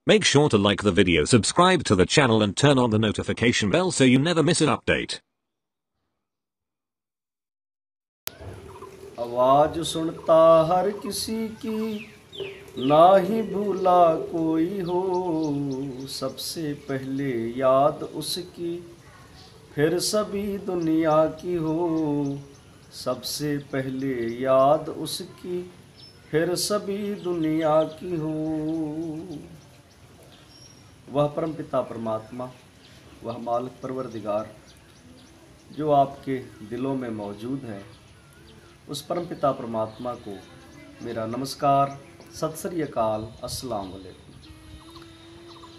Make sure to like the video, subscribe to the channel and turn on the notification bell so you never miss an update. आवाज सुनता हर किसी की, ना ही भूला कोई हो। सबसे पहले याद उसकी, फिर सभी दुनिया की हो। सबसे पहले याद उसकी, फिर सभी दुनिया की हो। वह परमपिता परमात्मा, वह मालिक परवरदिगार जो आपके दिलों में मौजूद है, उस परमपिता परमात्मा को मेरा नमस्कार, सत श्री अकाल, अस्सलाम वालेकुम।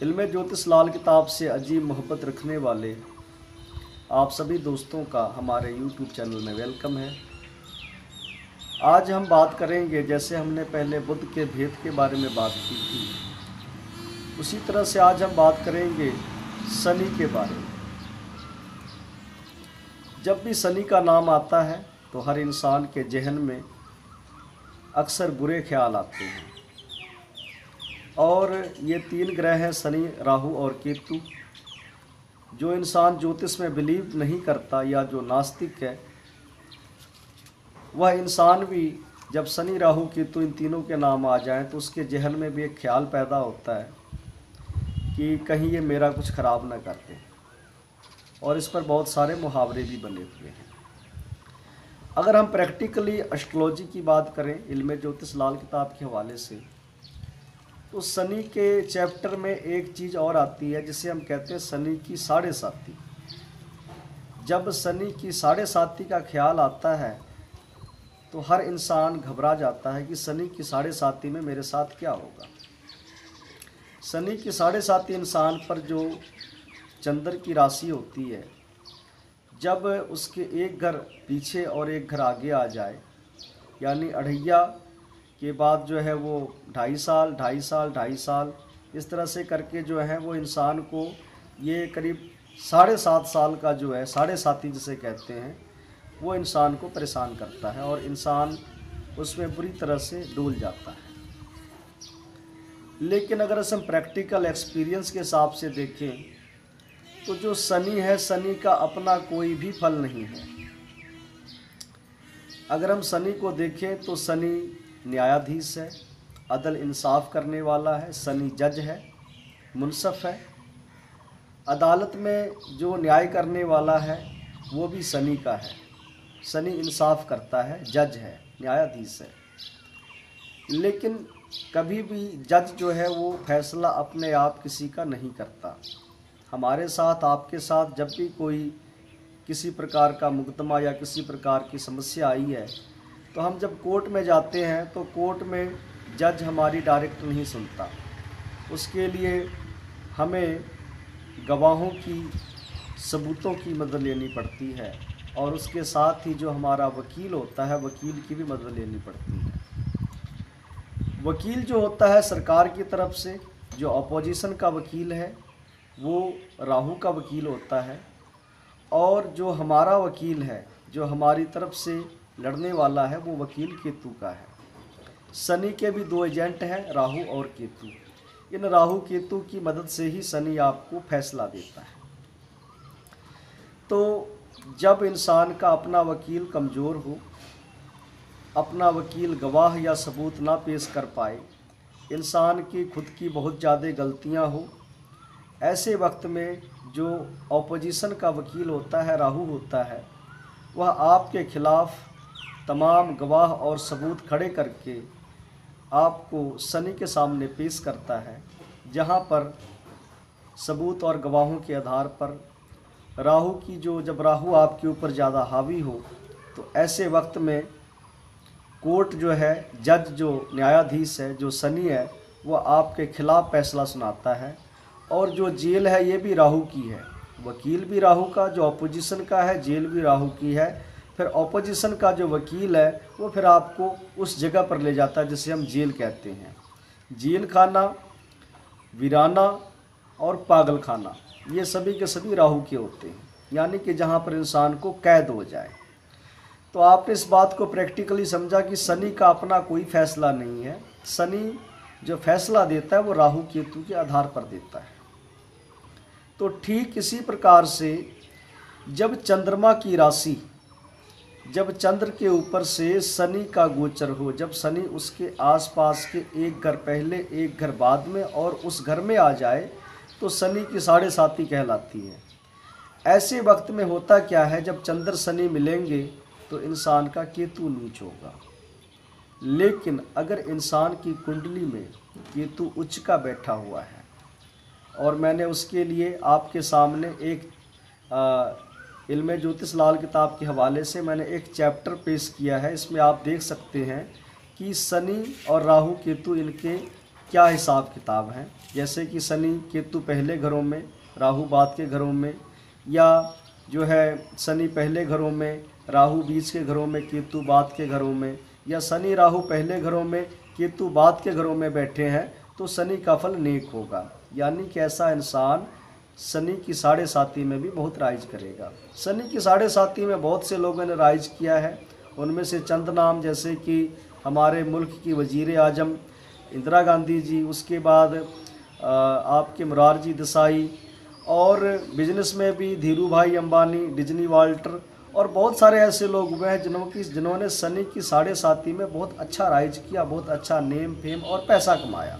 इल्मे ज्योतिष लाल किताब से अजीब मोहब्बत रखने वाले आप सभी दोस्तों का हमारे YouTube चैनल में वेलकम है। आज हम बात करेंगे, जैसे हमने पहले बुद्ध के भेद के बारे में बात की थी, उसी तरह से आज हम बात करेंगे शनि के बारे में। जब भी शनि का नाम आता है तो हर इंसान के जहन में अक्सर बुरे ख्याल आते हैं। और ये तीन ग्रह हैं, शनि, राहु और केतु। जो इंसान ज्योतिष में बिलीव नहीं करता या जो नास्तिक है, वह इंसान भी जब शनि, राहु, केतु इन तीनों के नाम आ जाएं तो उसके जहन में भी एक ख्याल पैदा होता है कि कहीं ये मेरा कुछ ख़राब ना कर दे। और इस पर बहुत सारे मुहावरे भी बने हुए हैं। अगर हम प्रैक्टिकली एस्ट्रोलॉजी की बात करें इल्मे ज्योतिष लाल किताब के हवाले से, तो शनि के चैप्टर में एक चीज़ और आती है जिसे हम कहते हैं शनि की साढ़े साती। जब शनि की साढ़े साती का ख्याल आता है तो हर इंसान घबरा जाता है कि शनि की साढ़े साती में मेरे साथ क्या होगा। शनि की साढ़े साती इंसान पर जो चंद्र की राशि होती है, जब उसके एक घर पीछे और एक घर आगे आ जाए, यानी अढ़ैया के बाद जो है वो 2.5 साल, 2.5 साल, 2.5 साल, इस तरह से करके जो है वो इंसान को ये करीब 7.5 साल का जो है साढ़े साती जिसे कहते हैं, वो इंसान को परेशान करता है और इंसान उसमें बुरी तरह से डूब जाता है। लेकिन अगर हम प्रैक्टिकल एक्सपीरियंस के हिसाब से देखें तो जो शनि है, शनि का अपना कोई भी फल नहीं है। अगर हम शनि को देखें तो शनि न्यायाधीश है, अदल इंसाफ करने वाला है। शनि जज है, मुनसफ है। अदालत में जो न्याय करने वाला है वो भी शनि का है। शनि इंसाफ करता है, जज है, न्यायाधीश है। लेकिन कभी भी जज जो है वो फैसला अपने आप किसी का नहीं करता। हमारे साथ, आपके साथ जब भी कोई किसी प्रकार का मुकदमा या किसी प्रकार की समस्या आई है, तो हम जब कोर्ट में जाते हैं तो कोर्ट में जज हमारी डायरेक्ट नहीं सुनता। उसके लिए हमें गवाहों की, सबूतों की मदद लेनी पड़ती है और उसके साथ ही जो हमारा वकील होता है, वकील की भी मदद लेनी पड़ती है। वकील जो होता है सरकार की तरफ से, जो अपोजिशन का वकील है वो राहु का वकील होता है, और जो हमारा वकील है, जो हमारी तरफ से लड़ने वाला है, वो वकील केतु का है। शनि के भी 2 एजेंट हैं, राहु और केतु। इन राहु केतु की मदद से ही शनि आपको फैसला देता है। तो जब इंसान का अपना वकील कमज़ोर हो, अपना वकील गवाह या सबूत ना पेश कर पाए, इंसान की खुद की बहुत ज़्यादा गलतियां हो, ऐसे वक्त में जो ऑपोजिशन का वकील होता है, राहु होता है, वह आपके खिलाफ तमाम गवाह और सबूत खड़े करके आपको शनि के सामने पेश करता है, जहां पर सबूत और गवाहों के आधार पर राहु की जब राहु आपके ऊपर ज़्यादा हावी हो, तो ऐसे वक्त में कोर्ट जो है, जज जो न्यायाधीश है, जो शनि है, वो आपके खिलाफ फैसला सुनाता है। और जो जेल है ये भी राहु की है, वकील भी राहु का, जो अपोजिशन का है जेल भी राहु की है। फिर अपोजिशन का जो वकील है वो फिर आपको उस जगह पर ले जाता है जिसे हम जेल कहते हैं। जेल खाना, वीराना और पागल खाना, ये सभी के सभी राहु के होते हैं, यानी कि जहाँ पर इंसान को कैद हो जाए। तो आपने इस बात को प्रैक्टिकली समझा कि शनि का अपना कोई फैसला नहीं है। शनि जो फैसला देता है वो राहु केतु के आधार पर देता है। तो ठीक इसी प्रकार से जब चंद्रमा की राशि, जब चंद्र के ऊपर से शनि का गोचर हो, जब शनि उसके आसपास के एक घर पहले एक घर बाद में और उस घर में आ जाए तो शनि की साढ़े साती कहलाती है। ऐसे वक्त में होता क्या है, जब चंद्र शनि मिलेंगे तो इंसान का केतु नीच होगा। लेकिन अगर इंसान की कुंडली में केतु उच्च का बैठा हुआ है, और मैंने उसके लिए आपके सामने एक इल्मे ज्योतिष लाल किताब के हवाले से मैंने एक चैप्टर पेश किया है। इसमें आप देख सकते हैं कि शनि और राहु केतु इनके क्या हिसाब किताब हैं। जैसे कि शनि केतु पहले घरों में, राहु बाद के घरों में, या जो है शनि पहले घरों में, राहु बीच के घरों में, केतु बाद के घरों में, या शनि राहु पहले घरों में, केतु बाद के घरों में बैठे हैं तो शनि का फल नेक होगा। यानी कि ऐसा इंसान शनि की साढ़े साती में भी बहुत राइज करेगा। शनि की साढ़े साती में बहुत से लोगों ने राइज किया है। उनमें से चंद नाम जैसे कि हमारे मुल्क की वजीर आजम इंदिरा गांधी जी, उसके बाद आपके मोरारजी देसाई, और बिजनेस में भी धीरू भाई अंबानी, डिज्नी वाल्टर, और बहुत सारे ऐसे लोग हुए हैं जिन्होंने शनि की साढ़े साती में बहुत अच्छा राइज किया, बहुत अच्छा नेम फेम और पैसा कमाया।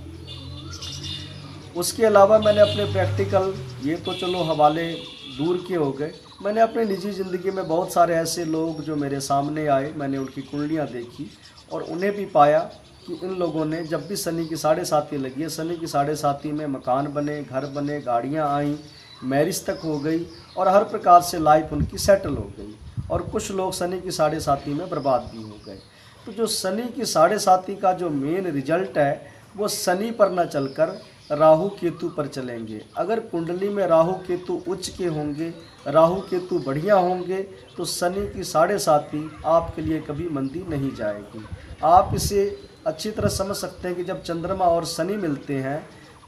उसके अलावा मैंने अपने प्रैक्टिकल, ये तो चलो हवाले दूर के हो गए, मैंने अपनी निजी ज़िंदगी में बहुत सारे ऐसे लोग जो मेरे सामने आए, मैंने उनकी कुंडलियाँ देखी और उन्हें भी पाया कि इन लोगों ने जब भी शनि की साढ़े साती लगी है, शनि की साढ़े साती में मकान बने, घर बने, गाड़ियाँ आईं, मैरिज तक हो गई और हर प्रकार से लाइफ उनकी सेटल हो गई। और कुछ लोग शनि की साढ़े साती में बर्बाद भी हो गए। तो जो शनि की साढ़े साती का जो मेन रिजल्ट है वो शनि पर न चलकर राहु केतु पर चलेंगे। अगर कुंडली में राहु केतु उच्च के होंगे, राहु केतु बढ़िया होंगे, तो शनि की साढ़े साती आपके लिए कभी मंदी नहीं जाएगी। आप इसे अच्छी तरह समझ सकते हैं कि जब चंद्रमा और शनि मिलते हैं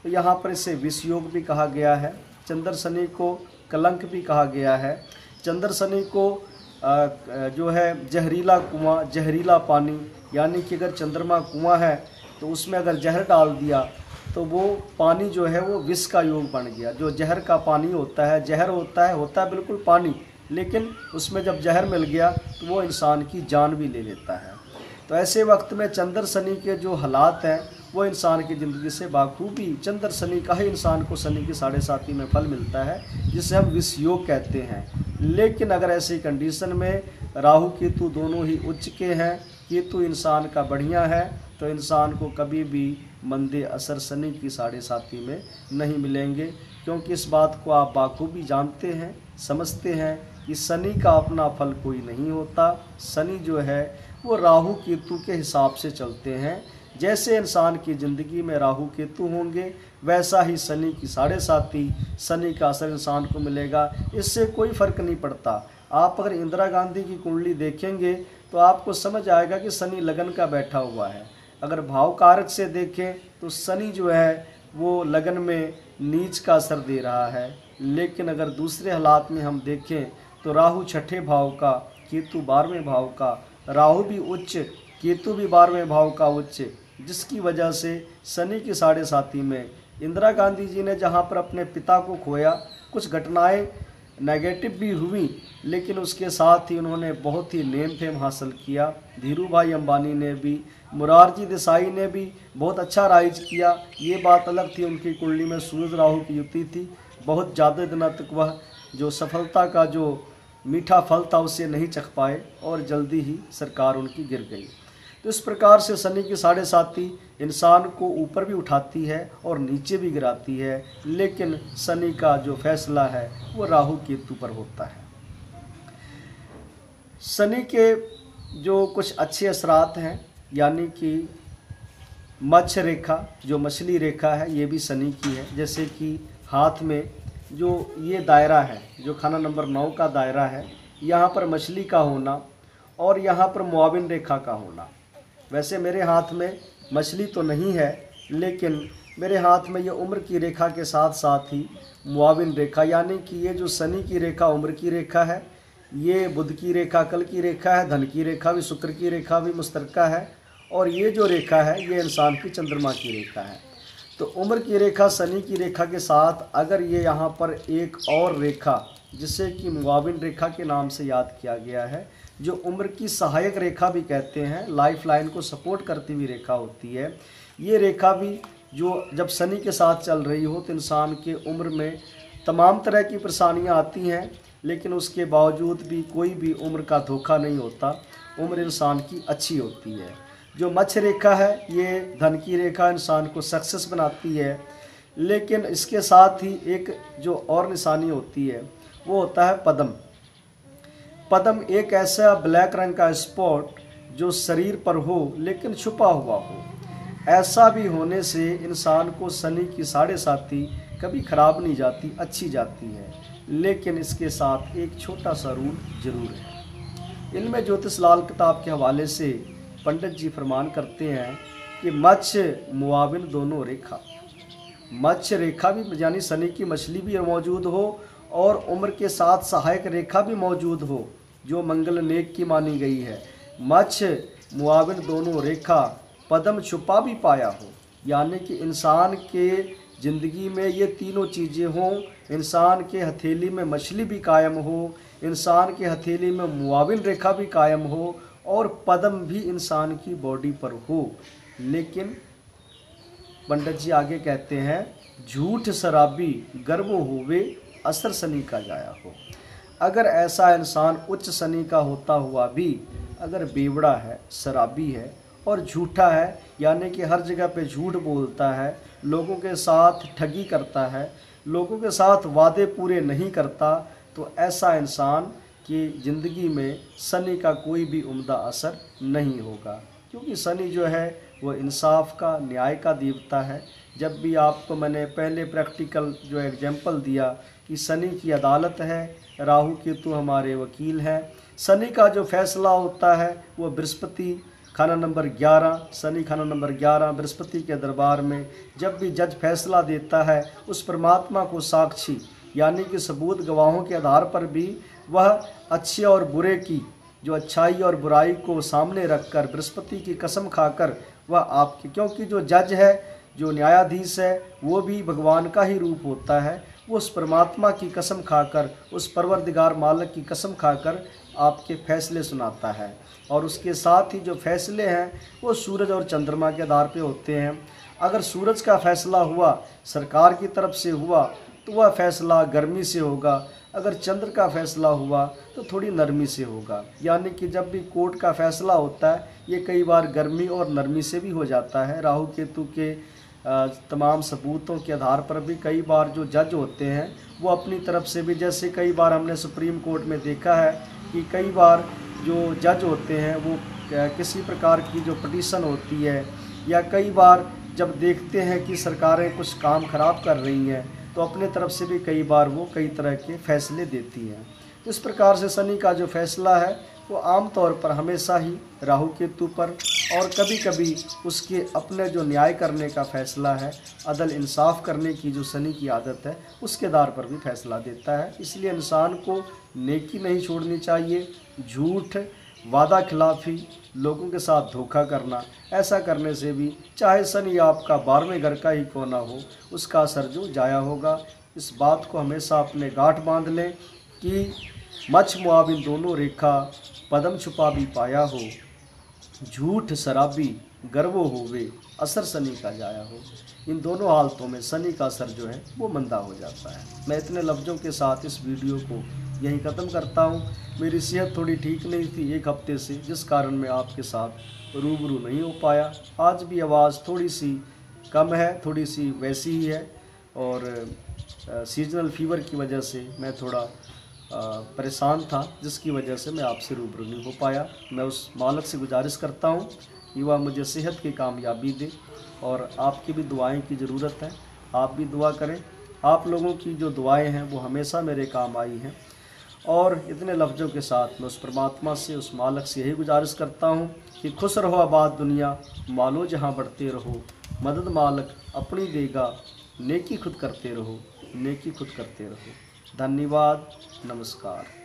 तो यहाँ पर इसे विषयोग भी कहा गया है, चंद्र शनि को कलंक भी कहा गया है। चंद्र शनि को जो है जहरीला कुआं, जहरीला पानी, यानी कि अगर चंद्रमा कुआं है तो उसमें अगर जहर डाल दिया तो वो पानी जो है वो विष का योग बन गया। जो जहर का पानी होता है, जहर होता है बिल्कुल पानी, लेकिन उसमें जब जहर मिल गया तो वो इंसान की जान भी ले लेता है। तो ऐसे वक्त में चंद्र शनि के जो हालात हैं वो इंसान की ज़िंदगी से बाखूबी, चंद्र शनि का ही इंसान को शनि की साढ़े साती में फल मिलता है, जिसे हम विष योग कहते हैं। लेकिन अगर ऐसी कंडीशन में राहु केतु दोनों ही उच्च के हैं, केतु इंसान का बढ़िया है, तो इंसान को कभी भी मंदे असर शनि की साढ़े साती में नहीं मिलेंगे। क्योंकि इस बात को आप बाखूबी जानते हैं, समझते हैं कि शनि का अपना फल कोई नहीं होता। शनि जो है वो राहु केतु के हिसाब से चलते हैं। जैसे इंसान की ज़िंदगी में राहु केतु होंगे वैसा ही शनि की साढ़े साती, शनि का असर इंसान को मिलेगा। इससे कोई फ़र्क नहीं पड़ता। आप अगर इंदिरा गांधी की कुंडली देखेंगे तो आपको समझ आएगा कि शनि लगन का बैठा हुआ है। अगर भाव कारक से देखें तो शनि जो है वो लगन में नीच का असर दे रहा है। लेकिन अगर दूसरे हालात में हम देखें तो राहु छठे भाव का, केतु 12वें भाव का, राहु भी उच्च, केतु भी 12वें भाव का उच्च, जिसकी वजह से शनि की साढ़े साती में इंदिरा गांधी जी ने जहां पर अपने पिता को खोया, कुछ घटनाएं नेगेटिव भी हुई, लेकिन उसके साथ ही उन्होंने बहुत ही नेम फेम हासिल किया। धीरू भाई अंबानी ने भी, मोरारजी देसाई ने भी बहुत अच्छा राइज किया। ये बात अलग थी, उनकी कुंडली में सूरज राहु की युति थी। बहुत ज़्यादा दिनों तक वह जो सफलता का जो मीठा फल था उसे नहीं चख पाए और जल्दी ही सरकार उनकी गिर गई। तो इस प्रकार से शनि की साढ़े साती इंसान को ऊपर भी उठाती है और नीचे भी गिराती है, लेकिन शनि का जो फैसला है वो राहु केतु पर होता है। शनि के जो कुछ अच्छे असरात हैं, यानी कि मत्स्य रेखा, जो मछली रेखा है, ये भी शनि की है। जैसे कि हाथ में जो ये दायरा है, जो खाना नंबर 9 का दायरा है, यहाँ पर मछली का होना और यहाँ पर मुआविन रेखा का होना। वैसे मेरे हाथ में मछली तो नहीं है, लेकिन मेरे हाथ में ये उम्र की रेखा के साथ साथ ही मुआविन रेखा, यानी कि ये जो शनि की रेखा उम्र की रेखा है, ये बुध की रेखा कल की रेखा है, धन की रेखा भी, शुक्र की रेखा भी मुश्तरका है, और ये जो रेखा है ये इंसान की चंद्रमा की रेखा है। तो उम्र की रेखा शनि की रेखा के साथ अगर ये यहाँ पर एक और रेखा जिसे कि मुआविन रेखा के नाम से याद किया गया है, जो उम्र की सहायक रेखा भी कहते हैं, लाइफ लाइन को सपोर्ट करती हुई रेखा होती है, ये रेखा भी जो जब शनि के साथ चल रही हो तो इंसान के उम्र में तमाम तरह की परेशानियां आती हैं, लेकिन उसके बावजूद भी कोई भी उम्र का धोखा नहीं होता, उम्र इंसान की अच्छी होती है। जो मत्स्य रेखा है ये धन की रेखा, इंसान को सक्सेस बनाती है, लेकिन इसके साथ ही एक जो और निशानी होती है वो होता है पद्म। पद्म एक ऐसा ब्लैक रंग का स्पॉट जो शरीर पर हो लेकिन छुपा हुआ हो। ऐसा भी होने से इंसान को शनि की 7.5 कभी खराब नहीं जाती, अच्छी जाती है, लेकिन इसके साथ एक छोटा सा रूल जरूर है। इनमें ज्योतिष लाल किताब के हवाले से पंडित जी फरमान करते हैं कि मत्स्य मुआविन दोनों रेखा, मत्स्य रेखा भी यानी शनि की मछली भी मौजूद हो और उम्र के साथ सहायक रेखा भी मौजूद हो जो मंगल नेक की मानी गई है। मत्स्य मुआविन दोनों रेखा पद्म छुपा भी पाया हो, यानी कि इंसान के ज़िंदगी में ये तीनों चीज़ें हों, इंसान के हथेली में मछली भी कायम हो, इंसान के हथेली में मुआविन रेखा भी कायम हो और पद्म भी इंसान की बॉडी पर हो। लेकिन पंडित जी आगे कहते हैं, झूठ शराबी गर्व होवे असर शनि का जाया हो। अगर ऐसा इंसान उच्च शनि का होता हुआ भी अगर बेवड़ा है, शराबी है और झूठा है, यानी कि हर जगह पे झूठ बोलता है, लोगों के साथ ठगी करता है, लोगों के साथ वादे पूरे नहीं करता, तो ऐसा इंसान की ज़िंदगी में शनि का कोई भी उम्दा असर नहीं होगा, क्योंकि शनि जो है वो इंसाफ का, न्याय का देवता है। जब भी आपको मैंने पहले प्रैक्टिकल जो एग्जाम्पल दिया कि शनि की अदालत है, राहु केतु हमारे वकील हैं, शनि का जो फैसला होता है वो बृहस्पति खाना नंबर 11, शनि खाना नंबर 11 बृहस्पति के दरबार में जब भी जज फैसला देता है, उस परमात्मा को साक्षी यानी कि सबूत गवाहों के आधार पर भी वह अच्छे और बुरे की जो अच्छाई और बुराई को सामने रखकर बृहस्पति की कसम खाकर वह आपकी, क्योंकि जो जज है, जो न्यायाधीश है, वो भी भगवान का ही रूप होता है, वो उस परमात्मा की कसम खाकर, उस परवरदिगार मालिक की कसम खाकर आपके फैसले सुनाता है। और उसके साथ ही जो फैसले हैं वो सूरज और चंद्रमा के आधार पे होते हैं। अगर सूरज का फैसला हुआ, सरकार की तरफ से हुआ, तो वह फैसला गर्मी से होगा, अगर चंद्र का फैसला हुआ तो थोड़ी नरमी से होगा। यानी कि जब भी कोर्ट का फैसला होता है ये कई बार गर्मी और नरमी से भी हो जाता है। राहु केतु के तमाम सबूतों के आधार पर भी कई बार जो जज होते हैं वो अपनी तरफ से भी, जैसे कई बार हमने सुप्रीम कोर्ट में देखा है कि कई बार जो जज होते हैं वो किसी प्रकार की जो पटिशन होती है, या कई बार जब देखते हैं कि सरकारें कुछ काम खराब कर रही हैं तो अपने तरफ से भी कई बार वो कई तरह के फैसले देती हैं। इस प्रकार से शनि का जो फैसला है वो आम तौर पर हमेशा ही राहु केतु पर, और कभी कभी उसके अपने जो न्याय करने का फैसला है, अदल इंसाफ करने की जो शनि की आदत है, उसके आधार पर भी फैसला देता है। इसलिए इंसान को नेकी नहीं छोड़नी चाहिए। झूठ, वादा खिलाफी, लोगों के साथ धोखा करना, ऐसा करने से भी चाहे शनि आपका 12वें घर का ही क्यों ना हो, उसका असर जो जाया होगा। इस बात को हमेशा अपने गांठ बांध लें कि मच्छ मुआविन दोनों रेखा पद्म छुपा भी पाया हो, झूठ शराबी गर्वो होवे असर शनि का जाया हो। इन दोनों हालतों में शनि का असर जो है वो मंदा हो जाता है। मैं इतने लफ्ज़ों के साथ इस वीडियो को यहीं ख़त्म करता हूँ। मेरी सेहत थोड़ी ठीक नहीं थी 1 हफ्ते से, जिस कारण मैं आपके साथ रूबरू नहीं हो पाया। आज भी आवाज़ थोड़ी सी कम है, थोड़ी सी वैसी ही है, और सीजनल फीवर की वजह से मैं थोड़ा परेशान था, जिसकी वजह से मैं आपसे रूबरू नहीं हो पाया। मैं उस मालिक से गुजारिश करता हूँ कि वह मुझे सेहत की कामयाबी दे, और आपकी भी दुआएं की ज़रूरत है। आप भी दुआ करें। आप लोगों की जो दुआएं हैं वो हमेशा मेरे काम आई हैं। और इतने लफ्ज़ों के साथ मैं उस परमात्मा से, उस मालिक से यही गुजारिश करता हूँ कि खुश रहो आबाद दुनिया, मालो जहाँ बढ़ते रहो, मदद मालिक अपनी देगा, नेकी खुद करते रहो, नेकी खुद करते रहो। धन्यवाद, नमस्कार।